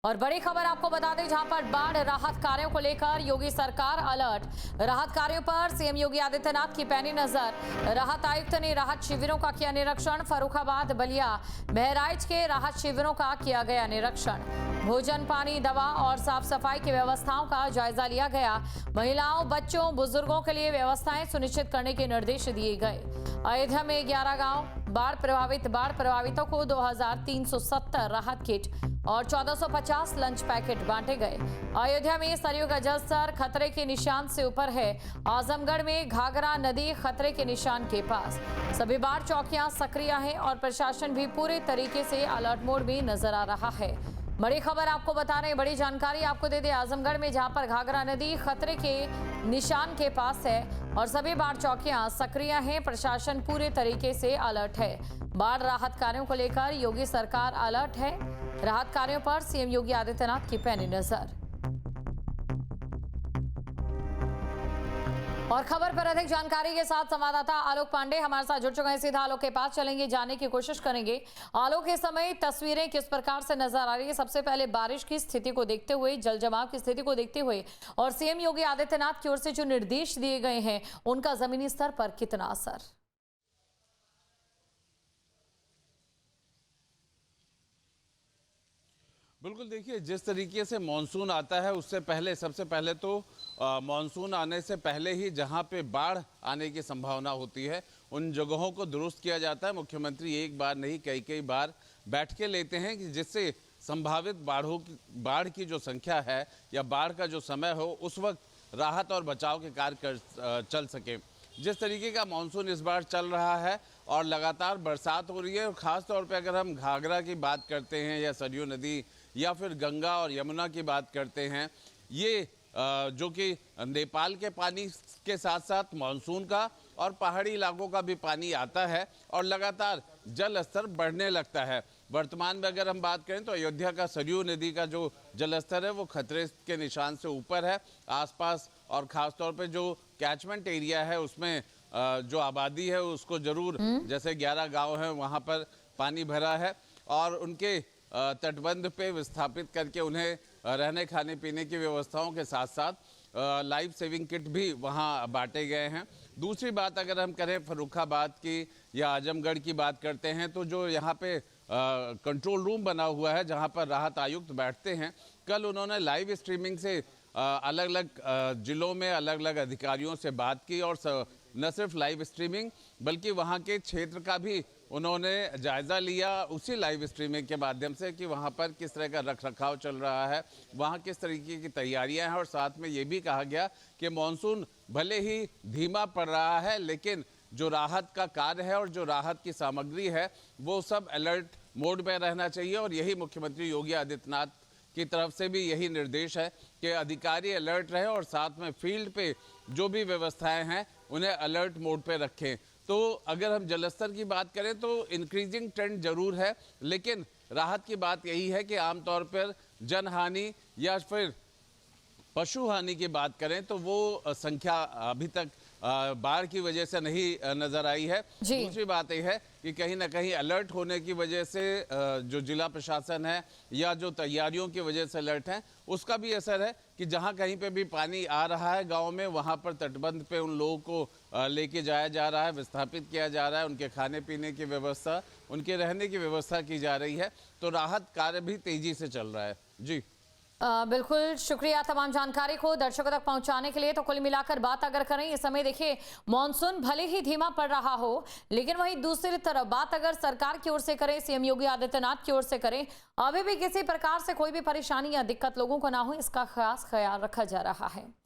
और बड़ी खबर आपको बता दें, जहां पर बाढ़ राहत कार्यों को लेकर योगी सरकार अलर्ट। राहत कार्यों पर सीएम योगी आदित्यनाथ की पैनी नजर। राहत आयुक्त ने राहत शिविरों का किया निरीक्षण। फर्रुखाबाद, बलिया, बहराइच के राहत शिविरों का किया गया निरीक्षण। भोजन, पानी, दवा और साफ सफाई की व्यवस्थाओं का जायजा लिया गया। महिलाओं, बच्चों, बुजुर्गों के लिए व्यवस्थाएं सुनिश्चित करने के निर्देश दिए गए। अयोध्या में 11 गांव बाढ़ प्रभावितों को 2370 राहत किट और 1450 लंच पैकेट बांटे गए। अयोध्या में सरयू का जलस्तर खतरे के निशान से ऊपर है। आजमगढ़ में घाघरा नदी खतरे के निशान के पास। सभी बाढ़ चौकियां सक्रिय हैं और प्रशासन भी पूरे तरीके से अलर्ट मोड में नजर आ रहा है। बड़ी खबर आपको बता रहे हैं, बड़ी जानकारी आपको दे दें। आजमगढ़ में जहां पर घाघरा नदी खतरे के निशान के पास है और सभी बाढ़ चौकियां सक्रिय हैं, प्रशासन पूरे तरीके से अलर्ट है। बाढ़ राहत कार्यों को लेकर योगी सरकार अलर्ट है। राहत कार्यों पर सीएम योगी आदित्यनाथ की पैनी नजर। और खबर पर अधिक जानकारी के साथ संवाददाता आलोक पांडे हमारे साथ जुड़ चुके हैं। सीधा आलोक के पास चलेंगे, जानने की कोशिश करेंगे। आलोक, इस समय तस्वीरें किस प्रकार से नजर आ रही है? सबसे पहले बारिश की स्थिति को देखते हुए, जल जमाव की स्थिति को देखते हुए और सीएम योगी आदित्यनाथ की ओर से जो निर्देश दिए गए हैं, उनका जमीनी स्तर पर कितना असर? बिल्कुल, देखिए, जिस तरीके से मानसून आता है उससे पहले, सबसे पहले तो मानसून आने से पहले ही जहां पे बाढ़ आने की संभावना होती है उन जगहों को दुरुस्त किया जाता है। मुख्यमंत्री एक बार नहीं कई बार बैठकें लेते हैं कि जिससे संभावित बाढ़ की जो संख्या है या बाढ़ का जो समय हो उस वक्त राहत और बचाव के कार्य चल सके। जिस तरीके का मानसून इस बार चल रहा है और लगातार बरसात हो रही है, और ख़ास तौर पे अगर हम घाघरा की बात करते हैं या सरयू नदी या फिर गंगा और यमुना की बात करते हैं, ये जो कि नेपाल के पानी के साथ साथ मानसून का और पहाड़ी इलाकों का भी पानी आता है और लगातार जल स्तर बढ़ने लगता है। वर्तमान में अगर हम बात करें तो अयोध्या का सरयू नदी का जो जल स्तर है वो खतरे के निशान से ऊपर है। आसपास और ख़ास तौर पे जो कैचमेंट एरिया है उसमें जो आबादी है उसको जरूर, जैसे 11 गांव हैं वहाँ पर पानी भरा है और उनके तटबंध पे विस्थापित करके उन्हें रहने खाने पीने की व्यवस्थाओं के साथ साथ लाइफ सेविंग किट भी वहाँ बांटे गए हैं। दूसरी बात अगर हम करें फर्रुखाबाद की या आजमगढ़ की बात करते हैं तो जो यहाँ पे कंट्रोल रूम बना हुआ है जहाँ पर राहत आयुक्त बैठते हैं, कल उन्होंने लाइव स्ट्रीमिंग से अलग अलग जिलों में अलग अलग अधिकारियों से बात की और न सिर्फ लाइव स्ट्रीमिंग बल्कि वहाँ के क्षेत्र का भी उन्होंने जायज़ा लिया उसी लाइव स्ट्रीमिंग के माध्यम से कि वहाँ पर किस तरह का रखरखाव चल रहा है, वहाँ किस तरीके की तैयारियाँ हैं। और साथ में ये भी कहा गया कि मानसून भले ही धीमा पड़ रहा है लेकिन जो राहत का कार्य है और जो राहत की सामग्री है वो सब अलर्ट मोड में रहना चाहिए। और यही मुख्यमंत्री योगी आदित्यनाथ की तरफ से भी यही निर्देश है कि अधिकारी अलर्ट रहे और साथ में फील्ड पे जो भी व्यवस्थाएं हैं उन्हें अलर्ट मोड पे रखें। तो अगर हम जलस्तर की बात करें तो इंक्रीजिंग ट्रेंड जरूर है, लेकिन राहत की बात यही है कि आमतौर पर जनहानि या फिर पशु हानि की बात करें तो वो संख्या अभी तक बाढ़ की वजह से नहीं नजर आई है। दूसरी बात यह है कि कहीं ना कहीं अलर्ट होने की वजह से जो जिला प्रशासन है या जो तैयारियों की वजह से अलर्ट है उसका भी असर है कि जहां कहीं पे भी पानी आ रहा है गांव में वहां पर तटबंध पे उन लोगों को लेके जाया जा रहा है, विस्थापित किया जा रहा है, उनके खाने पीने की व्यवस्था, उनके रहने की व्यवस्था की जा रही है। तो राहत कार्य भी तेजी से चल रहा है। जी बिल्कुल, शुक्रिया तमाम जानकारी को दर्शकों तक पहुंचाने के लिए। तो कुल मिलाकर बात अगर करें इस समय, देखिए, मानसून भले ही धीमा पड़ रहा हो लेकिन वहीं दूसरी तरफ बात अगर सरकार की ओर से करें, सीएम योगी आदित्यनाथ की ओर से करें, अभी भी किसी प्रकार से कोई भी परेशानी या दिक्कत लोगों को ना हो, इसका खास ख्याल रखा जा रहा है।